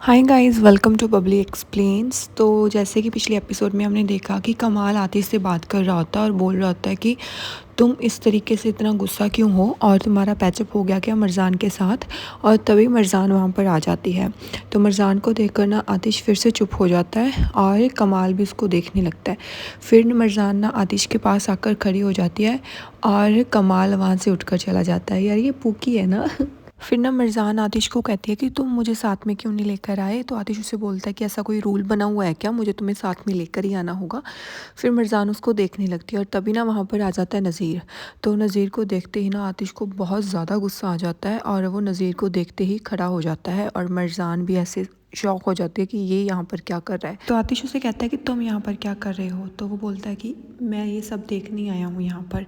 Hi guys, welcome to bubbly explains. तो जैसे कि पिछले एपिसोड में हमने देखा कि कमाल आतिश से बात कर रहा होता है और बोल रहा होता है कि तुम इस तरीके से इतना गुस्सा क्यों हो और तुम्हारा पैचअप हो गया क्या मरजान के साथ। और तभी मरजान वहाँ पर आ जाती है। तो मरजान को देखकर ना आतिश फिर से चुप हो जाता है और कमाल भी उसको देखने लगता है। फिर मरजान ना आतिश के पास आकर खड़ी हो जाती है और कमाल वहाँ से उठकर चला जाता है। यार ये पूकी है ना। फिर ना मिर्ज़ान आतिश को कहती है कि तुम मुझे साथ में क्यों नहीं लेकर आए। तो आतिश उसे बोलता है कि ऐसा कोई रूल बना हुआ है क्या, मुझे तुम्हें साथ में लेकर ही आना होगा। फिर मिर्ज़ान उसको देखने लगती है और तभी ना वहाँ पर आ जाता है नज़ीर। तो नज़ीर को देखते ही ना आतिश को बहुत ज़्यादा गुस्सा आ जाता है और वो नज़ीर को देखते ही खड़ा हो जाता है और मिर्ज़ान भी ऐसे शॉक हो जाती है कि ये यहाँ पर क्या कर रहा है। तो आतिश उसे कहता है कि तुम यहाँ पर क्या कर रहे हो। तो वो बोलता है कि मैं ये सब देखने आया हूँ यहाँ पर।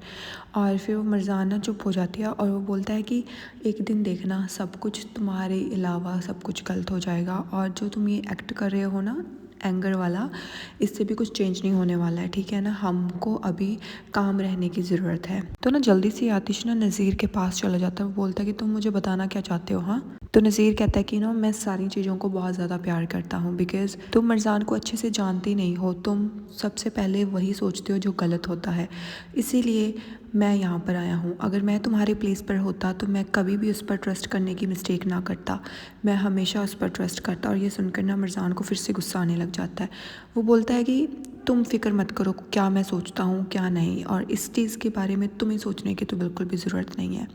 और फिर वो मरजाना चुप हो जाती है और वो बोलता है कि एक दिन देखना सब कुछ तुम्हारे अलावा सब कुछ गलत हो जाएगा और जो तुम ये एक्ट कर रहे हो ना एंगर वाला, इससे भी कुछ चेंज नहीं होने वाला है, ठीक है ना। हमको अभी काम रहने की ज़रूरत है। तो ना जल्दी से आतिश ना नज़ीर के पास चला जाता है। वो बोलता है कि तुम मुझे बताना क्या चाहते हो। हाँ, तो नज़ीर कहता है कि ना मैं सारी चीज़ों को बहुत ज़्यादा प्यार करता हूँ बिकॉज़ तुम मरजान को अच्छे से जानती नहीं हो। तुम सबसे पहले वही सोचते हो जो गलत होता है, इसीलिए मैं यहाँ पर आया हूँ। अगर मैं तुम्हारे प्लेस पर होता तो मैं कभी भी उस पर ट्रस्ट करने की मिस्टेक ना करता, मैं हमेशा उस पर ट्रस्ट करता। और ये सुनकर ना मरजान को फिर से गुस्सा आने लग जाता है। वो बोलता है कि तुम फिक्र मत करो क्या मैं सोचता हूँ क्या नहीं, और इस चीज़ के बारे में तुम्हें सोचने की तो बिल्कुल भी ज़रूरत नहीं है।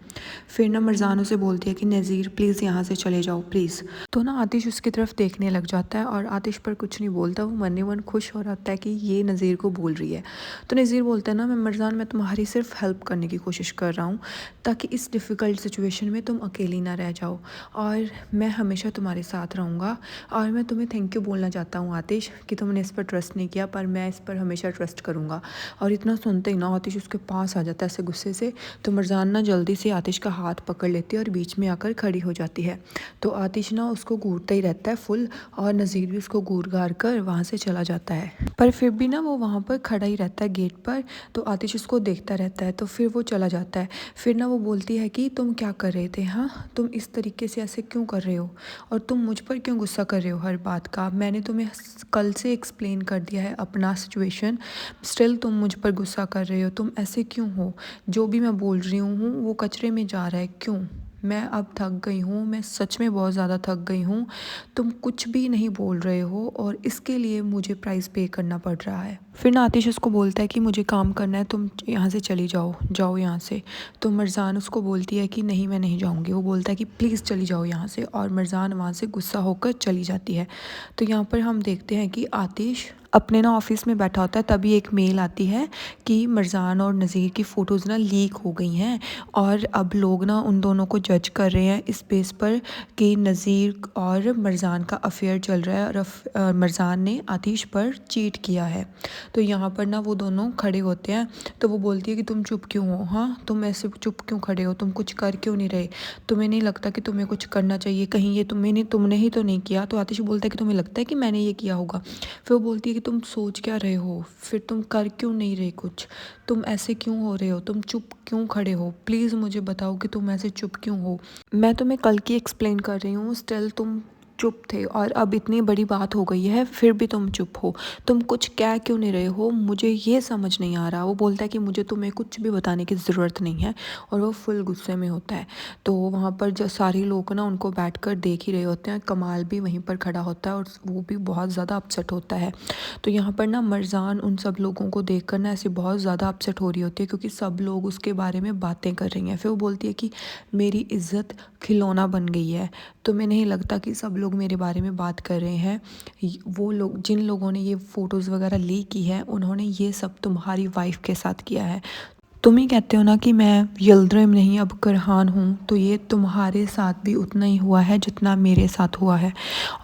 फिर ना मरजान उसे बोलती है कि नज़ीर प्लीज़ यहाँ से चले जाओ प्लीज़। तो ना आतिश उसकी तरफ देखने लग जाता है और आतिश पर कुछ नहीं बोलता। वो मन ही मन खुश हो रहा है कि ये नज़ीर को बोल रही है। तो नज़ीर बोलता है ना मैं मरजान मैं तुम्हारी सिर्फ हेल्प करने की कोशिश कर रहा हूँ ताकि इस डिफ़िकल्ट सिचुएशन में तुम अकेली ना रह जाओ, और मैं हमेशा तुम्हारे साथ रहूँगा। और मैं तुम्हें थैंक यू बोलना चाहता हूँ आतिश कि तुमने इस पर ट्रस्ट नहीं किया, पर मैं इस पर हमेशा ट्रस्ट करूँगा। और इतना सुनते ही ना आतिश उसके पास आ जाता है ऐसे गुस्से से। तो मरजान ना जल्दी से आतिश का हाथ पकड़ लेती है और बीच में आकर खड़ी हो जाती है। तो आतिश ना उसको घूरता ही रहता है फुल, और नज़ीर भी उसको घूर घार कर वहाँ से चला जाता है। पर फिर भी ना वो वहाँ पर खड़ा ही रहता है गेट पर। तो आतिश उसको देखता रहता है। तो फिर वो चला जाता है। फिर ना वो बोलती है कि तुम क्या कर रहे थे, हाँ तुम इस तरीके से ऐसे क्यों कर रहे हो, और तुम मुझ पर क्यों गुस्सा कर रहे हो हर बात का। मैंने तुम्हें कल से एक्सप्लेन कर दिया है अपना सिचुएशन, स्टिल तुम मुझ पर गुस्सा कर रहे हो। तुम ऐसे क्यों हो, जो भी मैं बोल रही हूँ वो कचरे में जा रहा है क्यों। मैं अब थक गई हूँ, मैं सच में बहुत ज़्यादा थक गई हूँ। तुम कुछ भी नहीं बोल रहे हो और इसके लिए मुझे प्राइस पे करना पड़ रहा है। फिर ना आतिश उसको बोलता है कि मुझे काम करना है, तुम यहाँ से चली जाओ, जाओ यहाँ से। तो मरजान उसको बोलती है कि नहीं मैं नहीं जाऊँगी। वो बोलता है कि प्लीज़ चली जाओ यहाँ से, और मरजान वहाँ से गुस्सा होकर चली जाती है। तो यहाँ पर हम देखते हैं कि आतिश अपने ना ऑफिस में बैठा होता है, तभी एक मेल आती है कि मरजान और नज़ीर की फ़ोटोज़ ना लीक हो गई हैं, और अब लोग ना उन दोनों को जज कर रहे हैं इस बेस पर कि नज़ीर और मरजान का अफेयर चल रहा है और मरजान ने आतिश पर चीट किया है। तो यहाँ पर ना वो दोनों खड़े होते हैं। तो वो बोलती है कि तुम चुप क्यों हो, हाँ तुम ऐसे चुप क्यों खड़े हो, तुम कुछ कर क्यों नहीं रहे, तुम्हें नहीं लगता कि तुम्हें कुछ करना चाहिए, कहीं ये तुमने ही तो नहीं किया। तो आतिश बोलता है कि तुम्हें लगता है कि मैंने ये किया होगा। फिर वो बोलती है कि तुम सोच क्या रहे हो, फिर तुम कर क्यों नहीं रहे कुछ, तुम ऐसे क्यों हो रहे हो, तुम चुप क्यों खड़े हो, प्लीज़ मुझे बताओ कि तुम ऐसे चुप क्यों हो। मैं तुम्हें कल की एक्सप्लेन कर रही हूँ, स्टिल तुम चुप थे, और अब इतनी बड़ी बात हो गई है फिर भी तुम चुप हो। तुम कुछ कह क्यों नहीं रहे हो, मुझे ये समझ नहीं आ रहा। वो बोलता है कि मुझे तुम्हें कुछ भी बताने की ज़रूरत नहीं है, और वो फुल गुस्से में होता है। तो वहाँ पर जो सारे लोग ना उनको बैठकर देख ही रहे होते हैं, कमाल भी वहीं पर खड़ा होता है और वो भी बहुत ज़्यादा अपसेट होता है। तो यहाँ पर ना मरजान उन सब लोगों को देख कर ना ऐसे बहुत ज़्यादा अपसेट हो रही होती है, क्योंकि सब लोग उसके बारे में बातें कर रही हैं। फिर वो बोलती है कि मेरी इज़्ज़त खिलौना बन गई है, तुम्हें नहीं लगता कि सब लोग मेरे बारे में बात कर रहे हैं। वो लोग जिन लोगों ने ये फ़ोटोज़ वगैरह लीक की है उन्होंने ये सब तुम्हारी वाइफ के साथ किया है। तुम ही कहते हो ना कि मैं यिल्दिज़ नहीं अब करहान हूँ, तो ये तुम्हारे साथ भी उतना ही हुआ है जितना मेरे साथ हुआ है।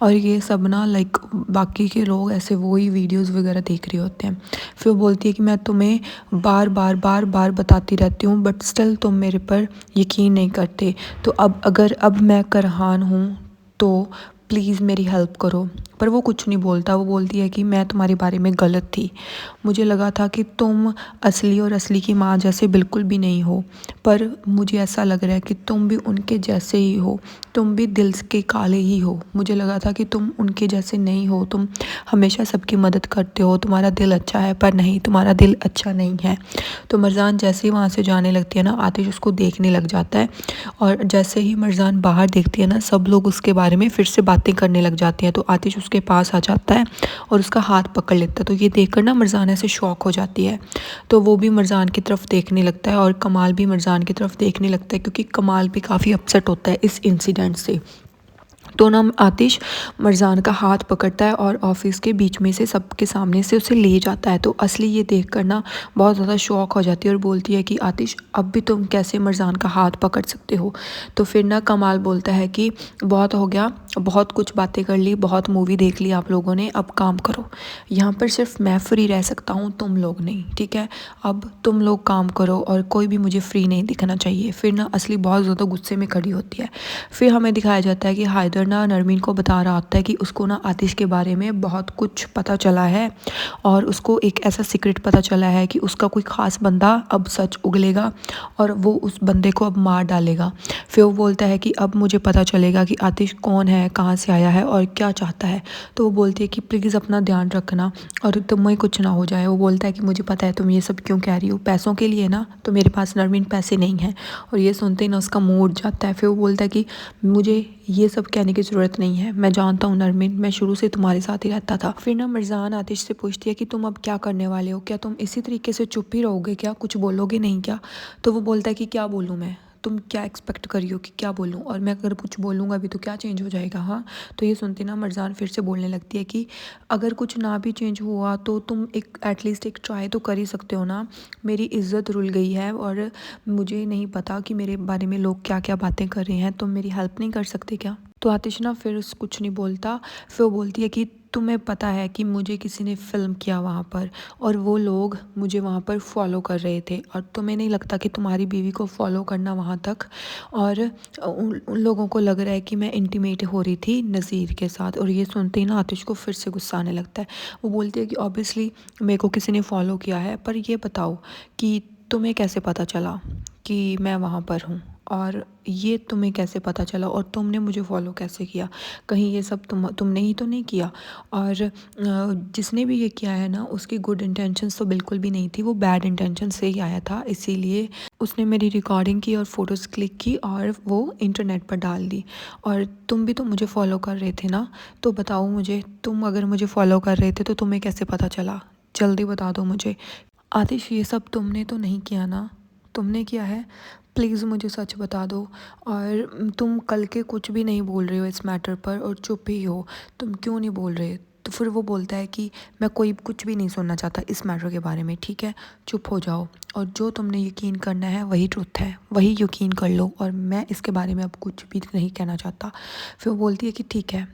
और ये सब ना लाइक बाकी के लोग ऐसे वही वीडियोस वगैरह देख रहे होते हैं। फिर वो बोलती है कि मैं तुम्हें बार बार बताती रहती हूँ बट स्टिल तुम मेरे पर यकीन नहीं करते। तो अब अगर अब मैं करहान हूँ तो प्लीज़ मेरी हेल्प करो। पर वो कुछ नहीं बोलता। वो बोलती है कि मैं तुम्हारे बारे में गलत थी। मुझे लगा था कि तुम असली और असली की माँ जैसे बिल्कुल भी नहीं हो, पर मुझे ऐसा लग रहा है कि तुम भी उनके जैसे ही हो। तुम भी दिल के काले ही हो। मुझे लगा था कि तुम उनके जैसे नहीं हो। तुम हमेशा सबकी मदद करते हो, तुम्हारा दिल अच्छा है, पर नहीं, तुम्हारा दिल अच्छा नहीं है। तो मरजान जैसे ही वहाँ से जाने लगती है ना, आतिश उसको देखने लग जाता है। और जैसे ही मरजान बाहर देखती है ना, सब लोग उसके बारे में फिर से बातें करने लग जाती हैं। तो आतिश उसके पास आ जाता है और उसका हाथ पकड़ लेता है। तो ये देखकर ना मरजान ऐसे शॉक हो जाती है। तो वो भी मरजान की तरफ देखने लगता है और कमाल भी मरजान की तरफ देखने लगता है, क्योंकि कमाल भी काफ़ी अपसेट होता है इस इंसिडेंट से। तो ना आतिश मरजान का हाथ पकड़ता है और ऑफिस के बीच में से सबके सामने से उसे ले जाता है। तो असली ये देख कर ना बहुत ज़्यादा शॉक हो जाती है और बोलती है कि आतिश, अब भी तुम कैसे मरजान का हाथ पकड़ सकते हो। तो फिर ना कमाल बोलता है कि बहुत हो गया, बहुत कुछ बातें कर ली, बहुत मूवी देख ली आप लोगों ने, अब काम करो। यहाँ पर सिर्फ मैं फ्री रह सकता हूँ, तुम लोग नहीं, ठीक है। अब तुम लोग काम करो और कोई भी मुझे फ्री नहीं दिखना चाहिए। फिर ना असली बहुत ज़्यादा गुस्से में खड़ी होती है। फिर हमें दिखाया जाता है कि हैदर ना नरमीन को बता रहा होता है कि उसको ना आतिश के बारे में बहुत कुछ पता चला है और उसको एक ऐसा सीक्रेट पता चला है कि उसका कोई ख़ास बंदा अब सच उगलेगा और वो उस बंदे को अब मार डालेगा। फिर वो बोलता है कि अब मुझे पता चलेगा कि आतिश कौन है, कहाँ से आया है और क्या चाहता है। तो वो बोलती है कि प्लीज़ अपना ध्यान रखना और तुम्हें कुछ ना हो जाए। वो बोलता है कि मुझे पता है तुम ये सब क्यों कह रही हो, पैसों के लिए ना। तो मेरे पास नरमीन पैसे नहीं हैं। और ये सुनते ही ना उसका मूड जाता है। फिर वो बोलता है कि मुझे ये सब कहने की ज़रूरत नहीं है, मैं जानता हूँ नरमीन, मैं शुरू से तुम्हारे साथ ही रहता था। फिर ना मिर्ज़ान आतिश से पूछती है कि तुम अब क्या करने वाले हो, क्या तुम इसी तरीके से चुप ही रहोगे क्या, कुछ बोलोगे नहीं क्या। तो वो बोलता है कि क्या बोलूँ मैं, तुम क्या एक्सपेक्ट करी हो कि क्या बोलूँ, और मैं अगर कुछ बोलूँगा भी तो क्या चेंज हो जाएगा। हाँ, तो ये सुनती ना मिर्ज़ान फिर से बोलने लगती है कि अगर कुछ ना भी चेंज हुआ तो तुम एक एटलीस्ट एक ट्राई तो कर ही सकते हो ना। मेरी इज़्ज़त रुल गई है और मुझे नहीं पता कि मेरे बारे में लोग क्या क्या बातें कर रहे हैं, तुम मेरी हेल्प नहीं कर सकते क्या। तो आतिश ना फिर उस कुछ नहीं बोलता। फिर वो बोलती है कि तुम्हें पता है कि मुझे किसी ने फ़िल्म किया वहाँ पर और वो लोग मुझे वहाँ पर फॉलो कर रहे थे, और तुम्हें नहीं लगता कि तुम्हारी बीवी को फॉलो करना वहाँ तक, और उन लोगों को लग रहा है कि मैं इंटीमेट हो रही थी नज़ीर के साथ। और ये सुनते ही ना आतिश को फिर से गुस्सा आने लगता है। वो बोलती है कि ऑब्वियसली मेरे को किसी ने फॉलो किया है, पर ये बताओ कि तुम्हें कैसे पता चला कि मैं वहाँ पर हूँ, और ये तुम्हें कैसे पता चला, और तुमने मुझे फॉलो कैसे किया, कहीं ये सब तुमने ही तो नहीं किया। और जिसने भी ये किया है ना, उसकी गुड इंटेंशंस तो बिल्कुल भी नहीं थी, वो बैड इंटेंशन से ही आया था। इसीलिए उसने मेरी रिकॉर्डिंग की और फ़ोटोज़ क्लिक की और वो इंटरनेट पर डाल दी। और तुम भी तो मुझे फॉलो कर रहे थे ना, तो बताओ मुझे, तुम अगर मुझे फॉलो कर रहे थे तो तुम्हें कैसे पता चला, जल्दी बता दो मुझे। आतिश, ये सब तुमने तो नहीं किया ना, तुमने किया है, प्लीज़ मुझे सच बता दो। और तुम कल के कुछ भी नहीं बोल रहे हो इस मैटर पर और चुप ही हो, तुम क्यों नहीं बोल रहे। तो फिर वो बोलता है कि मैं कोई कुछ भी नहीं सुनना चाहता इस मैटर के बारे में, ठीक है, चुप हो जाओ, और जो तुमने यकीन करना है वही ट्रुथ है, वही यकीन कर लो, और मैं इसके बारे में अब कुछ भी नहीं कहना चाहता। फिर वो बोलती है कि ठीक है,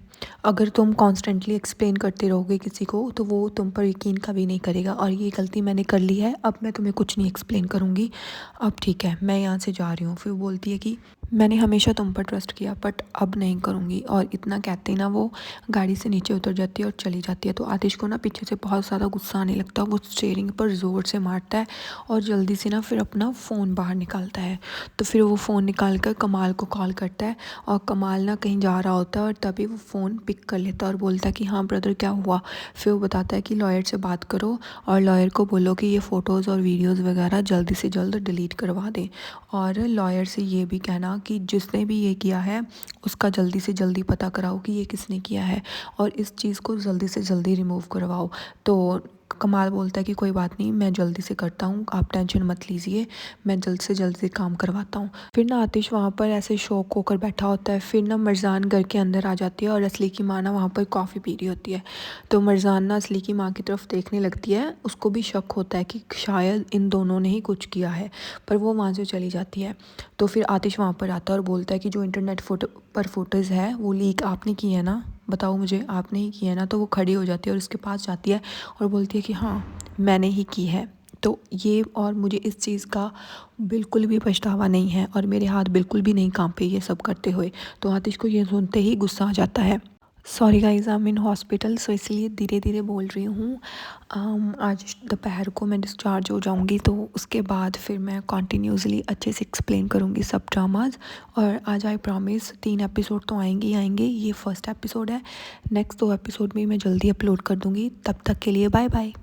अगर तुम कॉन्स्टेंटली एक्सप्लेन करते रहोगे किसी को तो वो तुम पर यकीन कभी नहीं करेगा, और ये गलती मैंने कर ली है, अब मैं तुम्हें कुछ नहीं एक्सप्लेन करूँगी, अब ठीक है, मैं यहाँ से जा रही हूँ। फिर बोलती है कि मैंने हमेशा तुम पर ट्रस्ट किया बट अब नहीं करूँगी, और इतना कहते ही ना वो गाड़ी से नीचे उतर जाती है और चली जाती है। तो आतिश को ना पीछे से बहुत ज़्यादा गुस्सा आने लगता है, वो स्टीयरिंग पर ज़ोर से मारता है और जल्दी से ना फिर अपना फ़ोन बाहर निकालता है। तो फिर वो फ़ोन निकाल कर कमाल को कॉल करता है, और कमाल ना कहीं जा रहा होता है और तभी वो फ़ोन पिक कर लेता है और बोलता है कि हाँ ब्रदर, क्या हुआ। फिर वो बताता है कि लॉयर से बात करो और लॉयर को बोलो कि ये फ़ोटोज़ और वीडियोज़ वगैरह जल्दी से जल्द डिलीट करवा दें, और लॉयर से ये भी कहना कि जिसने भी ये किया है उसका जल्दी से जल्दी पता कराओ कि ये किसने किया है, और इस चीज़ को जल्दी से जल्दी रिमूव करवाओ। तो कमाल बोलता है कि कोई बात नहीं, मैं जल्दी से करता हूँ, आप टेंशन मत लीजिए, मैं जल्द से जल्द से काम करवाता हूँ। फिर ना आतिश वहाँ पर ऐसे शौक होकर बैठा होता है। फिर ना मरजान घर के अंदर आ जाती है और असली की माँ ना वहाँ पर कॉफ़ी पी रही होती है। तो मरजान ना असली की माँ की तरफ देखने लगती है, उसको भी शक होता है कि शायद इन दोनों ने ही कुछ किया है, पर वो वहाँ से चली जाती है। तो फिर आतिश वहाँ पर आता है और बोलता है कि जो इंटरनेट पर फोटोज़ है वो लीक आपने की है ना, बताओ मुझे, आपने ही की है ना। तो वो खड़ी हो जाती है और उसके पास जाती है और बोलती है कि हाँ मैंने ही की है। तो ये, और मुझे इस चीज़ का बिल्कुल भी पछतावा नहीं है और मेरे हाथ बिल्कुल भी नहीं कांपे ये सब करते हुए। तो आतिश को ये सुनते ही गुस्सा आ जाता है। Sorry guys, I am in hospital, so इसलिए धीरे धीरे बोल रही हूँ। आज दोपहर को मैं डिस्चार्ज हो जाऊँगी, तो उसके बाद फिर मैं कॉन्टीन्यूसली अच्छे से एक्सप्लेन करूँगी सब ड्रामाज। और आज आई प्रॉमिस 3 एपिसोड तो आएंगे ही आएंगे, ये फर्स्ट एपिसोड है। नेक्स्ट 2 एपिसोड भी मैं जल्दी अपलोड कर दूँगी। तब तक के लिए बाय बाय।